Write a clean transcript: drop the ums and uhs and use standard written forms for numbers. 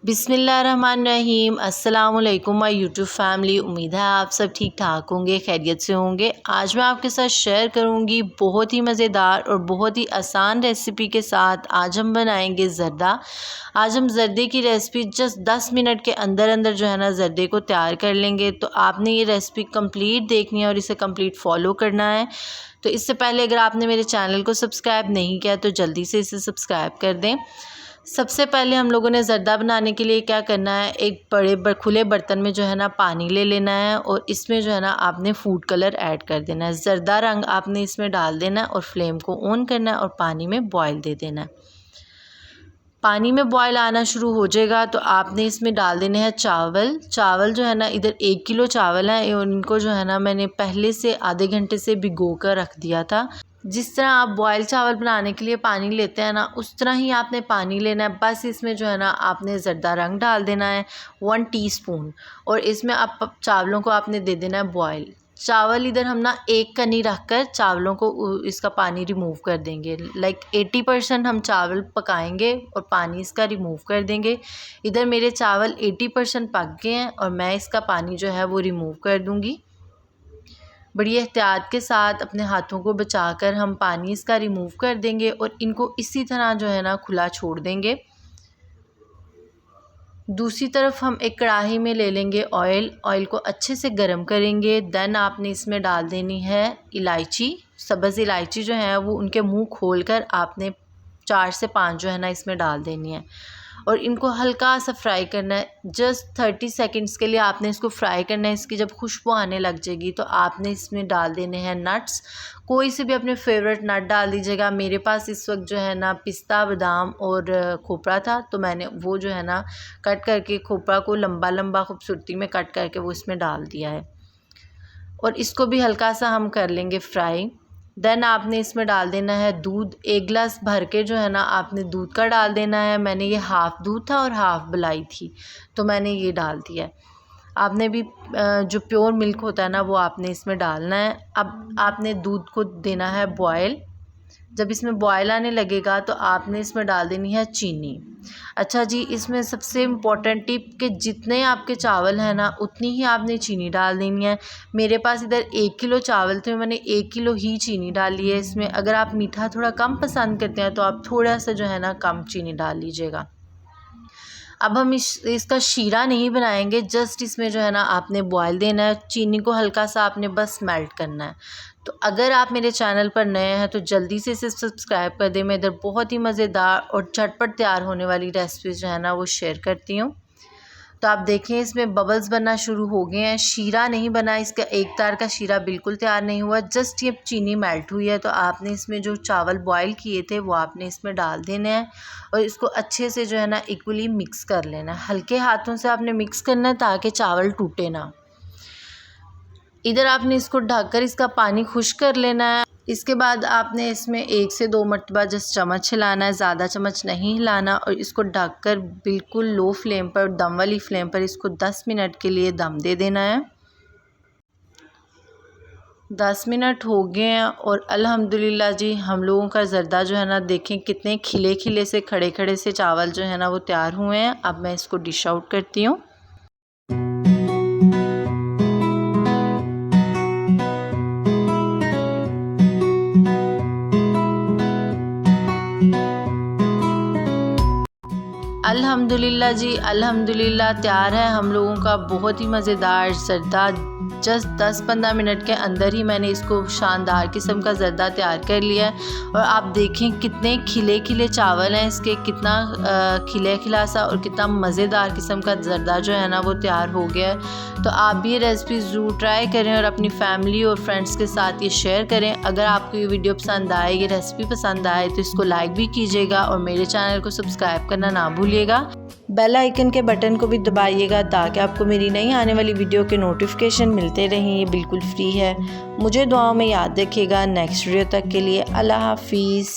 बिस्मिल्लाहिर्रहमानिर्रहीम। अस्सलाम वालेकुम माय यूट्यूब फैमिली। उम्मीद है आप सब ठीक ठाक होंगे, खैरियत से होंगे। आज मैं आपके साथ शेयर करूंगी बहुत ही मज़ेदार और बहुत ही आसान रेसिपी के साथ। आज हम बनाएंगे ज़र्दा। आज हम ज़र्दे की रेसिपी जस्ट 10 मिनट के अंदर अंदर जो है ना ज़र्दे को तैयार कर लेंगे। तो आपने ये रेसिपी कंप्लीट देखनी है और इसे कंप्लीट फॉलो करना है। तो इससे पहले अगर आपने मेरे चैनल को सब्सक्राइब नहीं किया तो जल्दी से इसे सब्सक्राइब कर दें। सबसे पहले हम लोगों ने ज़र्दा बनाने के लिए क्या करना है, एक बड़े खुले बर्तन में जो है ना पानी ले लेना है और इसमें जो है ना आपने फूड कलर ऐड कर देना है। ज़र्दा रंग आपने इसमें डाल देना है और फ्लेम को ऑन करना है और पानी में बॉयल दे देना है। पानी में बॉयल आना शुरू हो जाएगा तो आपने इसमें डाल देने हैं चावल जो है ना, इधर 1 किलो चावल है और इनको जो है ना मैंने पहले से आधे घंटे से भिगो कर रख दिया था। जिस तरह आप बॉयल चावल बनाने के लिए पानी लेते हैं ना, उस तरह ही आपने पानी लेना है। बस इसमें जो है ना आपने ज़र्दा रंग डाल देना है 1 टीस्पून और इसमें आप चावलों को आपने दे देना है बॉयल। चावल इधर हम ना एक कनी रख कर चावलों को इसका पानी रिमूव कर देंगे। लाइक 80% हम चावल पकाएंगे और पानी इसका रिमूव कर देंगे। इधर मेरे चावल 80% पक गए हैं और मैं इसका पानी जो है वो रिमूव कर दूँगी। बड़ी एहतियात के साथ अपने हाथों को बचाकर हम पानी इसका रिमूव कर देंगे और इनको इसी तरह जो है ना खुला छोड़ देंगे। दूसरी तरफ हम एक कढ़ाई में ले लेंगे ऑयल को अच्छे से गर्म करेंगे। देन आपने इसमें डाल देनी है इलायची, सब्ज़ इलायची जो है वो उनके मुंह खोलकर आपने 4 से 5 जो है ना इसमें डाल देनी है और इनको हल्का सा फ्राई करना है। जस्ट 30 सेकंड्स के लिए आपने इसको फ्राई करना है। इसकी जब खुशबू आने लग जाएगी तो आपने इसमें डाल देने हैं नट्स। कोई से भी अपने फेवरेट नट डाल दीजिएगा। मेरे पास इस वक्त जो है ना पिस्ता, बादाम और खोपरा था तो मैंने वो जो है ना कट करके खोपरा को लंबा लंबा खूबसूरती में कट करके वो इसमें डाल दिया है और इसको भी हल्का सा हम कर लेंगे फ्राई। देन आपने इसमें डाल देना है दूध। 1 गिलास भर के जो है ना आपने दूध का डाल देना है। मैंने ये हाफ़ दूध था और हाफ़ मलाई थी तो मैंने ये डाल दिया है। आपने भी जो प्योर मिल्क होता है ना वो आपने इसमें डालना है। अब आपने दूध को देना है बॉयल। जब इसमें बॉयल आने लगेगा तो आपने इसमें डाल देनी है चीनी। अच्छा जी, इसमें सबसे इम्पॉर्टेंट टिप कि जितने आपके चावल हैं ना उतनी ही आपने चीनी डाल देनी है। मेरे पास इधर 1 किलो चावल थे, मैंने 1 किलो ही चीनी डाली है इसमें। अगर आप मीठा थोड़ा कम पसंद करते हैं तो आप थोड़ा सा जो है ना कम चीनी डाल लीजिएगा। अब हम इसका शीरा नहीं बनाएंगे, जस्ट इसमें जो है ना आपने बॉयल देना है। चीनी को हल्का सा आपने बस मेल्ट करना है। तो अगर आप मेरे चैनल पर नए हैं तो जल्दी से इसे सब्सक्राइब कर दें। मैं इधर बहुत ही मज़ेदार और झटपट तैयार होने वाली रेसिपीज़ जो है ना वो शेयर करती हूँ। तो आप देखें इसमें बबल्स बनना शुरू हो गए हैं। शीरा नहीं बना, इसका एक तार का शीरा बिल्कुल तैयार नहीं हुआ। जस्ट ये चीनी मेल्ट हुई है तो आपने इसमें जो चावल बॉयल किए थे वो आपने इसमें डाल देने हैं और इसको अच्छे से जो है ना इक्वली मिक्स कर लेना है। हल्के हाथों से आपने मिक्स करना है ताकि चावल टूटे ना। इधर आपने इसको ढककर इसका पानी खुश्क कर लेना है। इसके बाद आपने इसमें 1 से 2 मरतबा जस्ट चम्मच हिलाना है, ज़्यादा चम्मच नहीं हिलाना और इसको ढककर बिल्कुल लो फ्लेम पर, दम वाली फ्लेम पर इसको 10 मिनट के लिए दम दे देना है। 10 मिनट हो गए हैं और अल्हम्दुलिल्लाह जी हम लोगों का ज़र्दा जो है ना देखें कितने खिले खिले से खड़े खड़े से चावल जो है ना वो तैयार हुए हैं। अब मैं इसको डिश आउट करती हूँ। अल्हम्दुलिल्लाह जी, अल्हम्दुलिल्लाह तैयार है हम लोगों का बहुत ही मज़ेदार ज़र्दा। जस्ट 10-15 मिनट के अंदर ही मैंने इसको शानदार किस्म का ज़र्दा तैयार कर लिया है और आप देखें कितने खिले खिले चावल हैं इसके, कितना खिले खिला सा और कितना मज़ेदार किस्म का ज़र्दा जो है ना वो तैयार हो गया है। तो आप भी ये रेसिपी ज़रूर ट्राई करें और अपनी फैमिली और फ्रेंड्स के साथ ये शेयर करें। अगर आपको ये वीडियो पसंद आए, ये रेसिपी पसंद आए तो इसको लाइक भी कीजिएगा और मेरे चैनल को सब्सक्राइब करना ना भूलिएगा। बेल आइकन के बटन को भी दबाइएगा ताकि आपको मेरी नई आने वाली वीडियो के नोटिफिकेशन मिलते रहें। ये बिल्कुल फ्री है। मुझे दुआओं में याद रखिएगा। नेक्स्ट वीडियो तक के लिए अल्लाह हाफिज़।